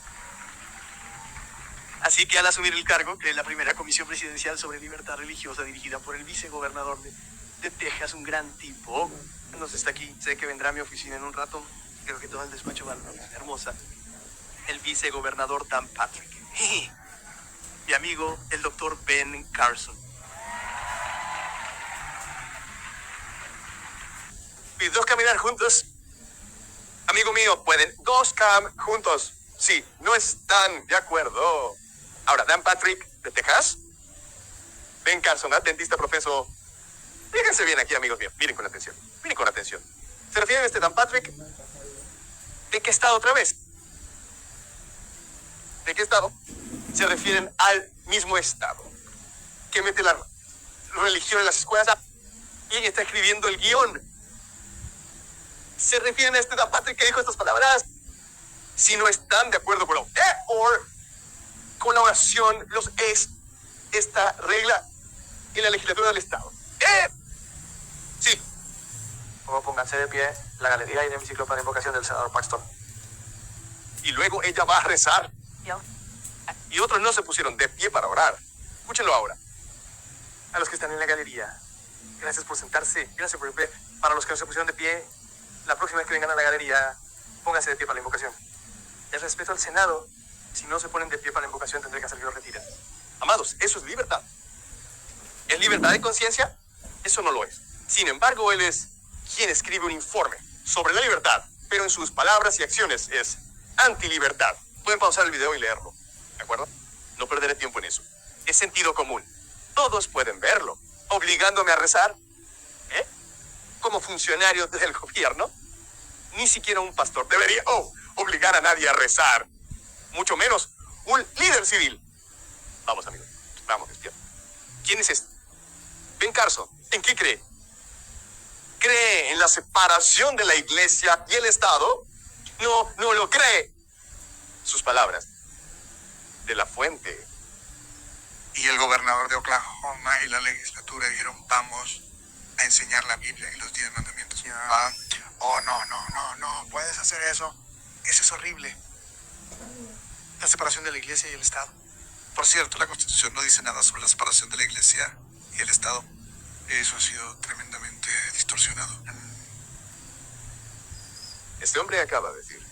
Así que al asumir el cargo, creé la primera comisión presidencial sobre libertad religiosa dirigida por el vicegobernador de Texas, un gran tipo. No está aquí, sé que vendrá a mi oficina en un rato. Creo que todo el despacho va a una oficina hermosa. El vicegobernador Dan Patrick. Mi amigo, el doctor Ben Carson. ¿Y dos caminar juntos? Amigo mío, ¿pueden dos juntos? Sí, no están de acuerdo. Ahora, Dan Patrick, de Texas. Ben Carson, dentista, profesor. Fíjense bien aquí, amigos míos. Miren con atención. Miren con atención. ¿Se refieren a Dan Patrick? ¿De qué estado otra vez? ¿De qué estado? Se refieren al mismo estado que mete la religión en las escuelas y está escribiendo el guión. Se refieren a Dan Patrick que dijo estas palabras. Si no están de acuerdo con la oración, esta regla en la legislatura del Estado. Sí. Pónganse de pie, la galería y el hemiciclo para invocación del senador Paxton. Y luego ella va a rezar. Y otros no se pusieron de pie para orar. Escúchenlo ahora. A los que están en la galería, gracias por sentarse, gracias por el pie. Para los que no se pusieron de pie, la próxima vez que vengan a la galería, pónganse de pie para la invocación. El respeto al Senado, si no se ponen de pie para la invocación, tendré que hacer que lo retiren. Amados, eso es libertad. ¿Es libertad de conciencia? Eso no lo es. Sin embargo, él es quien escribe un informe sobre la libertad, pero en sus palabras y acciones es antilibertad. Pueden pausar el video y leerlo, ¿de acuerdo? No perderé tiempo en eso. Es sentido común. Todos pueden verlo. ¿Obligándome a rezar? Como funcionario del gobierno, ni siquiera un pastor debería obligar a nadie a rezar. Mucho menos un líder civil. Vamos, amigos. Vamos, despierta. ¿Quién es este? Ben Carson. ¿En qué cree? ¿Cree en la separación de la iglesia y el Estado? No lo cree. Sus palabras. De la fuente Y el gobernador de Oklahoma y la legislatura dijeron, vamos a enseñar la Biblia y los 10 mandamientos. Oh, no puedes hacer eso. Eso es horrible. La separación de la iglesia y el Estado. Por cierto, la Constitución no dice nada sobre la separación de la iglesia y el Estado. Eso ha sido tremendamente distorsionado. Este hombre acaba de decir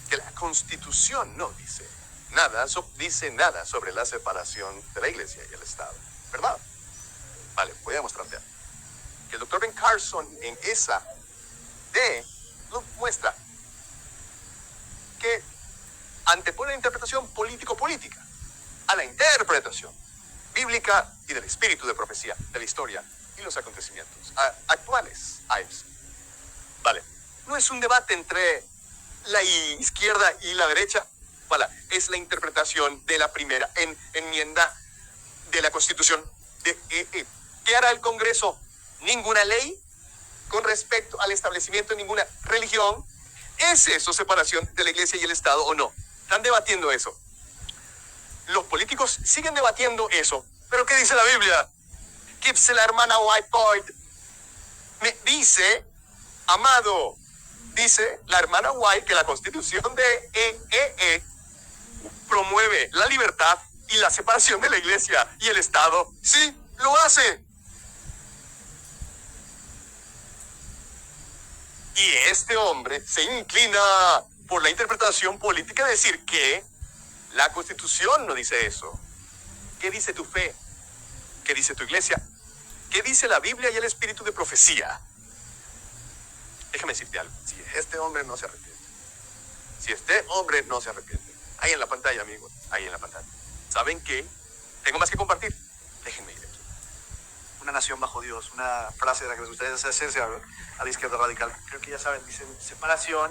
que la Constitución no dice nada sobre la separación de la iglesia y el Estado, ¿verdad? Vale, voy a mostrarte algo. Que el doctor Ben Carson en esa lo muestra que antepone la interpretación político-política a la interpretación bíblica y del espíritu de profecía, de la historia y los acontecimientos actuales a eso. Vale, no es un debate entre la izquierda y la derecha, vale, es la interpretación de la primera enmienda de la Constitución. ¿Qué hará el Congreso? Ninguna ley con respecto al establecimiento de ninguna religión. ¿Es eso separación de la iglesia y el Estado o no? Están debatiendo eso. Los políticos siguen debatiendo eso. ¿Pero qué dice la Biblia? ¿Qué dice la hermana White? Me dice, amado, dice la hermana White que la Constitución de EEE promueve la libertad y la separación de la iglesia y el Estado. Sí, lo hace. Y este hombre se inclina por la interpretación política de decir que la Constitución no dice eso. ¿Qué dice tu fe? ¿Qué dice tu iglesia? ¿Qué dice la Biblia y el espíritu de profecía? Déjame decirte algo. Si este hombre no se arrepiente, ahí en la pantalla, amigos, ahí en la pantalla. ¿Saben qué? Tengo más que compartir. Déjenme ir aquí. Una nación bajo Dios, una frase de la que les gustaría hacerse a la izquierda radical. Creo que ya saben, dicen separación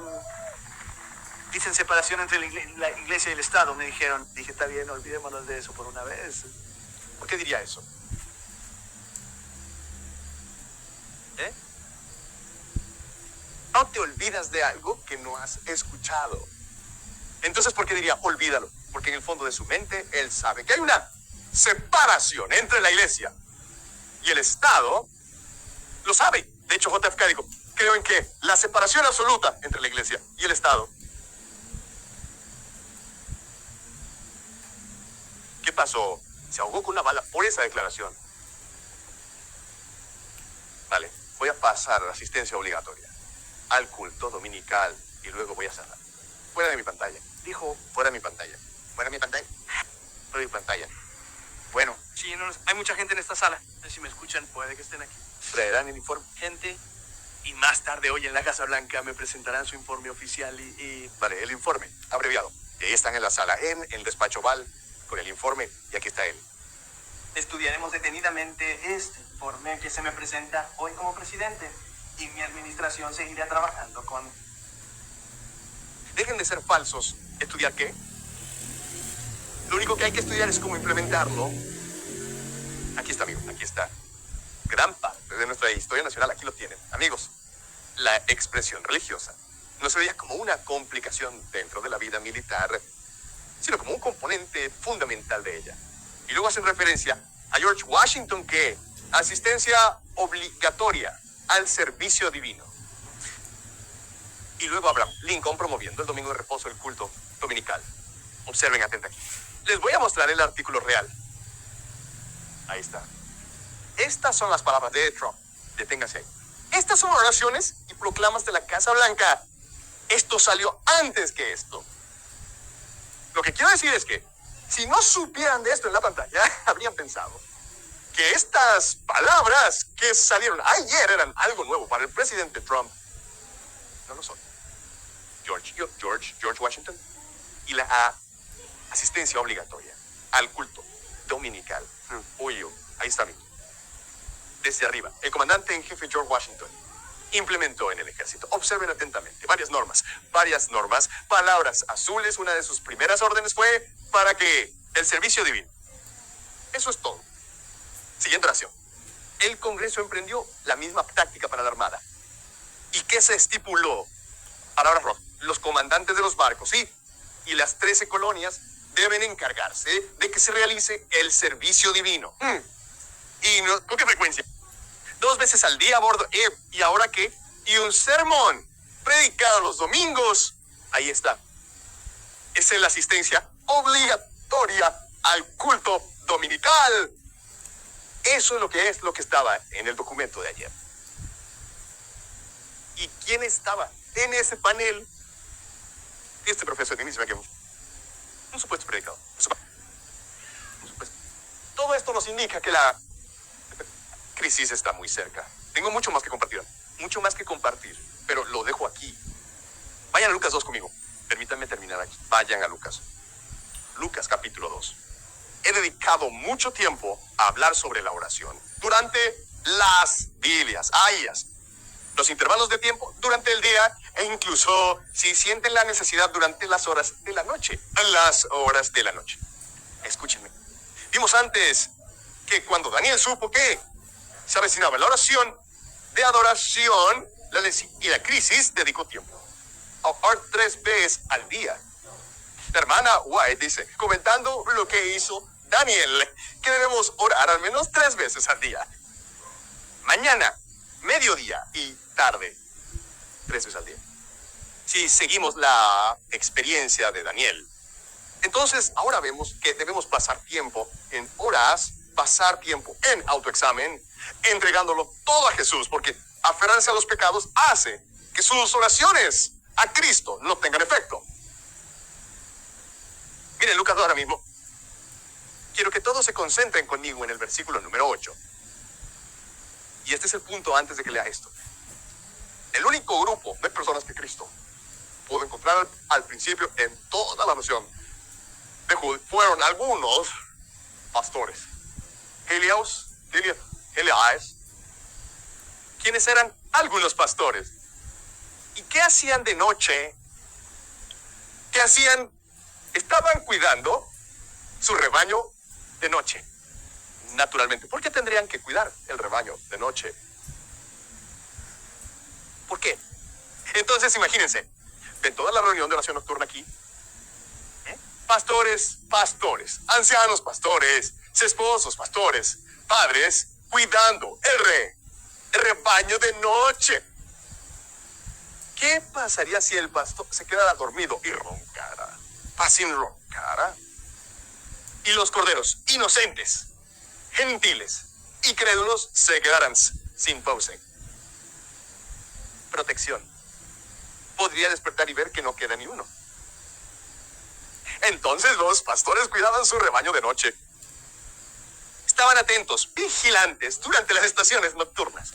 entre la iglesia y el Estado. Me dijeron, dije, está bien, olvidémonos de eso por una vez. ¿Por qué diría eso? No te olvidas de algo que no has escuchado. Entonces, ¿por qué diría olvídalo? Porque en el fondo de su mente, él sabe que hay una separación entre la iglesia y el Estado. Lo sabe. De hecho, JFK dijo, creo en que la separación absoluta entre la iglesia y el Estado. ¿Qué pasó? Se ahogó con una bala por esa declaración. Vale, voy a pasar a la asistencia obligatoria al culto dominical y luego voy a cerrar. Fuera de mi pantalla. Dijo, Fuera de mi pantalla. Fuera de mi pantalla. Fuera de mi pantalla. Bueno, Sí, no, hay mucha gente en esta sala. Si me escuchan, puede que estén aquí. traerán el informe. Gente. Y más tarde hoy en la Casa Blanca me presentarán su informe oficial y... Vale, el informe, abreviado. Y ahí están en la sala, en el despacho Oval, con el informe, y aquí está él. Estudiaremos detenidamente este informe que se me presenta hoy como presidente y mi administración seguirá trabajando con... Dejen de ser falsos. ¿Estudiar qué? Lo único que hay que estudiar es cómo implementarlo. Aquí está, amigo, aquí está. Gran parte de nuestra historia nacional, aquí lo tienen. Amigos, la expresión religiosa no se veía como una complicación dentro de la vida militar, sino como un componente fundamental de ella. Y luego hacen referencia a George Washington, que asistencia obligatoria al servicio divino. Y luego Abraham Lincoln promoviendo el domingo de reposo, el culto dominical. Observen atentamente aquí. Les voy a mostrar el artículo real. Ahí está. Estas son las palabras de Trump. Deténgase ahí. Estas son oraciones y proclamas de la Casa Blanca. Esto salió antes que esto. Lo que quiero decir es que si no supieran de esto en la pantalla, habrían pensado que estas palabras que salieron ayer eran algo nuevo para el presidente Trump. No lo son. George Washington y la asistencia obligatoria al culto dominical. Ahí está, amigo. Desde arriba, el comandante en jefe George Washington implementó en el ejército, observen atentamente, varias normas, palabras azules. Una de sus primeras órdenes fue para que el servicio divino. Eso es todo. Siguiente oración. El Congreso emprendió la misma táctica para la Armada. ¿Y qué se estipuló? Palabras rojas. Los comandantes de los barcos, sí, y las 13 colonias deben encargarse de que se realice el servicio divino. ¿Y no, con qué frecuencia? 2 veces al día a bordo. ¿Y ahora qué? Y un sermón predicado los domingos. Ahí está. Esa es la asistencia obligatoria al culto dominical. Eso es lo que estaba en el documento de ayer. ¿Y quién estaba en ese panel? Este profesor de inicio, un supuesto predicador. Un supuesto. Todo esto nos indica que la crisis está muy cerca. Tengo mucho más que compartir, pero lo dejo aquí. Vayan a Lucas 2 conmigo. Permítanme terminar aquí. Vayan a Lucas. Lucas capítulo 2. He dedicado mucho tiempo a hablar sobre la oración durante las Biblias, los intervalos de tiempo durante el día, e incluso si sienten la necesidad durante las horas de la noche. Escúchenme. Vimos antes que cuando Daniel supo que se avecinaba la oración de adoración y la crisis, dedicó tiempo a orar 3 veces al día. La hermana White dice, comentando lo que hizo Daniel, que debemos orar al menos 3 veces al día. Mañana, mediodía y tarde, 3 veces al día. Si seguimos la experiencia de Daniel, entonces ahora vemos que debemos pasar tiempo en horas, pasar tiempo en autoexamen, entregándolo todo a Jesús, porque aferrarse a los pecados hace que sus oraciones a Cristo no tengan efecto. Miren, Lucas ahora mismo. Quiero que todos se concentren conmigo en el versículo número 8. Y este es el punto antes de que lea esto. El único grupo de personas que Cristo pudo encontrar al principio en toda la nación de Judea fueron algunos pastores. Helios, ¿quiénes eran? Algunos pastores. ¿Y qué hacían de noche? ¿Qué hacían? Estaban cuidando su rebaño de noche. Naturalmente. ¿Por qué tendrían que cuidar el rebaño de noche? ¿Por qué? Entonces, imagínense. Ven toda la reunión de oración nocturna aquí. Pastores, ancianos pastores, esposos pastores, padres, cuidando el rebaño de noche. ¿Qué pasaría si el pastor se quedara dormido y roncara? Sin roncara. Y los corderos inocentes, gentiles y crédulos se quedaran sin pausa. Protección. Podría despertar y ver que no queda ni uno. Entonces los pastores cuidaban su rebaño de noche. Estaban atentos, vigilantes durante las estaciones nocturnas.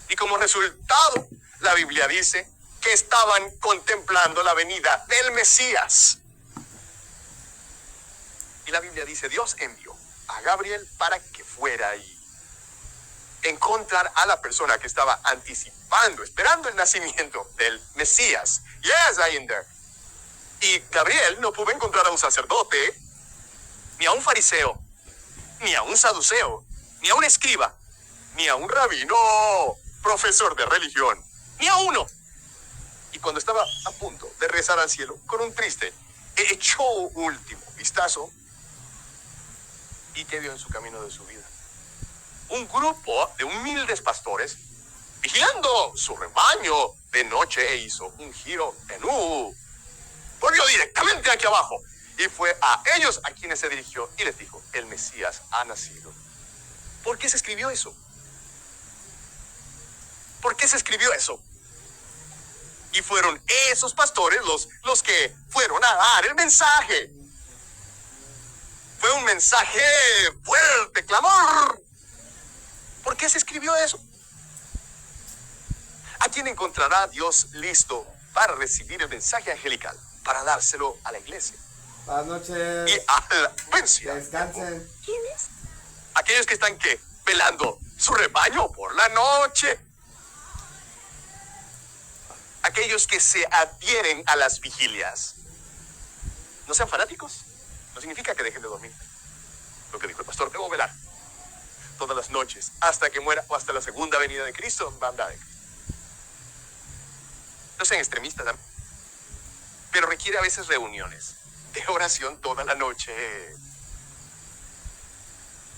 Y como resultado, la Biblia dice que estaban contemplando la venida del Mesías. Y la Biblia dice, Dios envió a Gabriel para que fuera y encontrar a la persona que estaba anticipando, esperando el nacimiento del Mesías. Yes, I am there. Y Gabriel no pudo encontrar a un sacerdote, ni a un fariseo, ni a un saduceo, ni a un escriba, ni a un rabino, profesor de religión, ni a uno. Y cuando estaba a punto de rezar al cielo, con un triste, echó último vistazo, y ¿qué vio en su camino de su vida? Un grupo de humildes pastores vigilando su rebaño de noche, e hizo un giro en U. Volvió directamente aquí abajo y fue a ellos a quienes se dirigió y les dijo, el Mesías ha nacido. ¿Por qué se escribió eso? ¿Por qué se escribió eso? Y fueron esos pastores los que fueron a dar el mensaje. Fue un mensaje fuerte, clamor. ¿Por qué se escribió eso? ¿A quién encontrará Dios listo para recibir el mensaje angelical, para dárselo a la iglesia? Buenas noches. Y a la audiencia. Descansen. ¿Quiénes? Aquellos que están, ¿qué? Velando su rebaño por la noche. Aquellos que se adhieren a las vigilias. No sean fanáticos. No significa que dejen de dormir. Lo que dijo el pastor, debo velar todas las noches hasta que muera o hasta la segunda venida de Cristo. No sean extremistas, pero requiere a veces reuniones de oración toda la noche.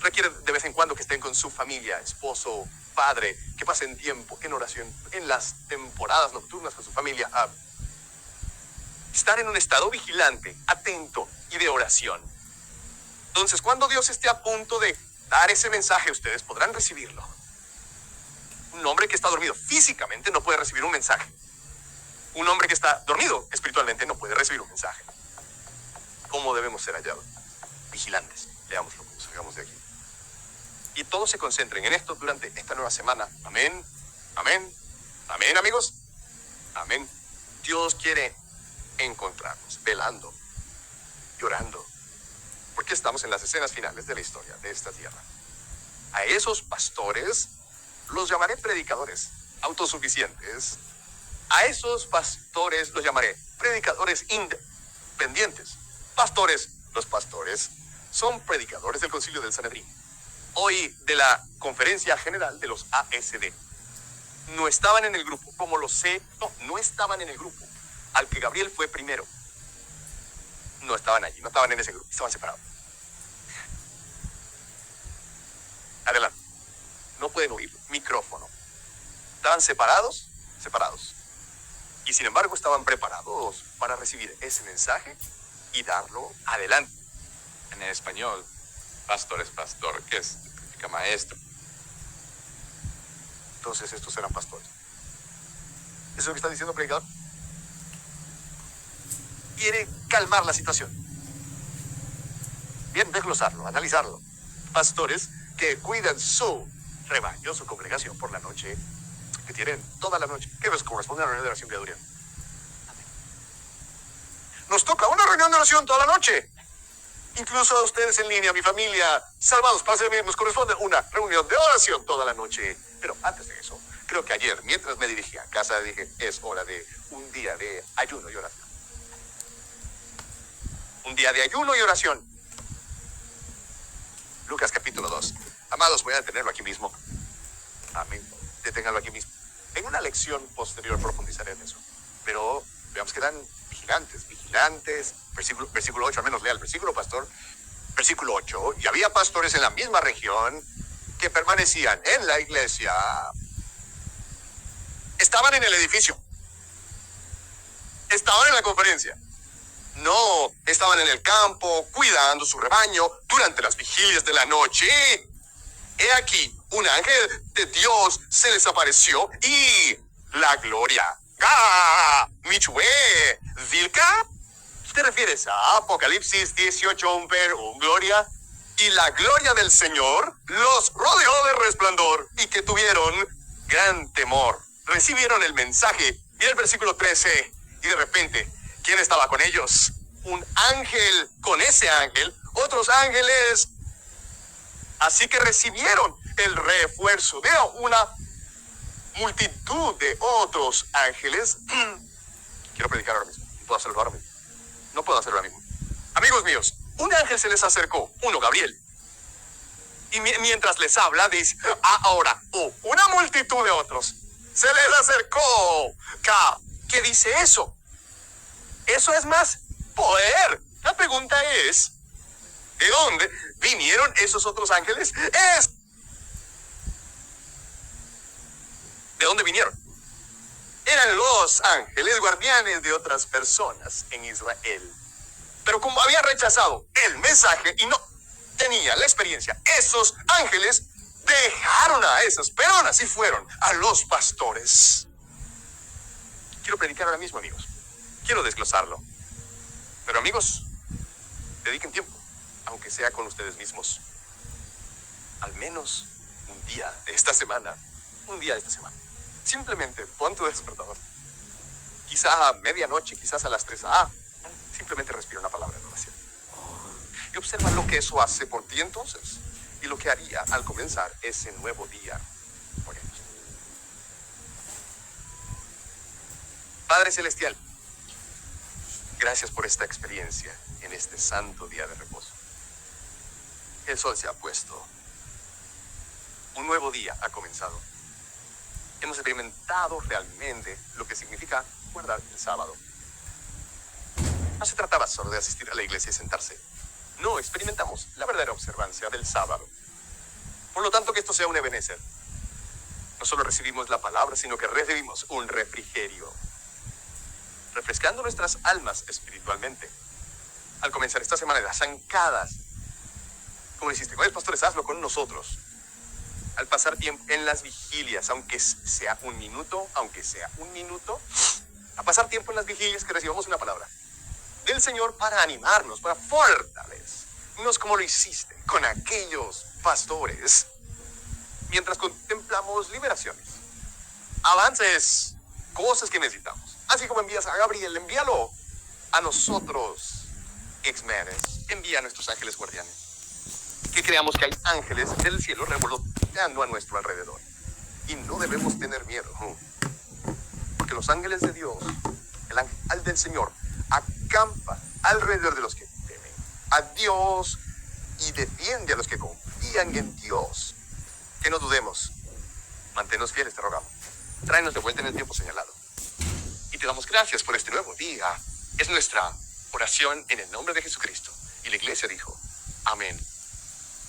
Requiere de vez en cuando que estén con su familia, esposo, padre, que pasen tiempo en oración en las temporadas nocturnas con su familia. Estar en un estado vigilante, atento y de oración. Entonces, cuando Dios esté a punto de dar ese mensaje, ustedes podrán recibirlo. Un hombre que está dormido físicamente no puede recibir un mensaje. Un hombre que está dormido espiritualmente no puede recibir un mensaje. ¿Cómo debemos ser hallados? Vigilantes. Leámoslo, salgamos de aquí. Y todos se concentren en esto durante esta nueva semana. Amén, amén, amén, amigos. Amén. Dios quiere encontrarnos velando, llorando, porque estamos en las escenas finales de la historia de esta tierra. A esos pastores los llamaré predicadores autosuficientes. A esos pastores los llamaré predicadores independientes. Pastores, los pastores son predicadores del Concilio del Sanedrín. Hoy de la Conferencia General de los ASD. No estaban en el grupo, como lo sé, no estaban en el grupo al que Gabriel fue primero. No estaban allí, no estaban en ese grupo, estaban separados. Adelante. No pueden oír, micrófono. Estaban separados. Y sin embargo estaban preparados para recibir ese mensaje y darlo adelante. En el español, pastor es pastor, ¿qué significa maestro? Entonces estos eran pastores. ¿Eso es lo que está diciendo el predicador? Quiere calmar la situación. Bien, desglosarlo, analizarlo. Pastores que cuidan su rebaño, su congregación por la noche, que tienen toda la noche, que corresponde a la reunión de oración que duran. Nos toca una reunión de oración toda la noche. Incluso a ustedes en línea, mi familia, salvados para servir, nos corresponde una reunión de oración toda la noche. Pero antes de eso, creo que ayer, mientras me dirigí a casa, dije, es hora de un día de ayuno y oración. Un día de ayuno y oración. Lucas capítulo 2. Amados, voy a detenerlo aquí mismo. Amén. Deténganlo aquí mismo. En una lección posterior profundizaré en eso. Pero veamos que eran vigilantes. Versículo 8, al menos lea el versículo, pastor. Versículo 8. Y había pastores en la misma región que permanecían en la iglesia. Estaban en el edificio. Estaban en la conferencia. No, estaban en el campo, cuidando su rebaño durante las vigilias de la noche. He aquí, un ángel de Dios se les apareció y la gloria. Michue, Vilca. ¿Te refieres a Apocalipsis 18, un gloria? Y la gloria del Señor los rodeó de resplandor y que tuvieron gran temor. Recibieron el mensaje. Y el versículo 13. Y de repente, ¿quién estaba con ellos? Un ángel. Con ese ángel, otros ángeles. Así que recibieron el refuerzo de una multitud de otros ángeles. Quiero predicar ahora mismo. No puedo hacerlo ahora mismo. No puedo hacerlo ahora mismo. Amigos míos, un ángel se les acercó, uno, Gabriel. Y mientras les habla, dice, ahora, una multitud de otros se les acercó. ¿Qué dice eso? Eso es más poder. La pregunta es, ¿de dónde vinieron esos otros ángeles? ¿De dónde vinieron? Eran los ángeles guardianes de otras personas en Israel. Pero como habían rechazado el mensaje y no tenían la experiencia, esos ángeles dejaron a esas personas y fueron a los pastores. Quiero predicar ahora mismo, amigos. Quiero desglosarlo. Pero amigos, dediquen tiempo, aunque sea con ustedes mismos. Al menos un día de esta semana. Simplemente pon tu despertador. Quizá a medianoche, quizás a las 3. Simplemente respira una palabra de oración. Y observa lo que eso hace por ti entonces. Y lo que haría al comenzar ese nuevo día. Oremos. Padre Celestial, gracias por esta experiencia en este santo día de reposo. El sol se ha puesto. Un nuevo día ha comenzado. Hemos experimentado realmente lo que significa guardar el sábado. No se trataba solo de asistir a la iglesia y sentarse. No, experimentamos la verdadera observancia del sábado. Por lo tanto, que esto sea un Ebenezer. No solo recibimos la palabra, sino que recibimos un refrigerio, refrescando nuestras almas espiritualmente. Al comenzar esta semana de las zancadas, como hiciste con los pastores, hazlo con nosotros. Al pasar tiempo en las vigilias, aunque sea un minuto, a pasar tiempo en las vigilias que recibamos una palabra del Señor para animarnos, para fortalecernos como lo hiciste con aquellos pastores. Mientras contemplamos liberaciones, avances, cosas que necesitamos. Así como envías a Gabriel, envíalo a nosotros, X-Menes. Envía a nuestros ángeles guardianes. Que creamos que hay ángeles del cielo revoloteando a nuestro alrededor. Y no debemos tener miedo. Porque los ángeles de Dios, el ángel del Señor, acampa alrededor de los que temen a Dios y defiende a los que confían en Dios. Que no dudemos. Manténnos fieles, te rogamos. Tráenos de vuelta en el tiempo señalado. Y te damos gracias por este nuevo día. Es nuestra oración en el nombre de Jesucristo. Y la iglesia dijo, amén.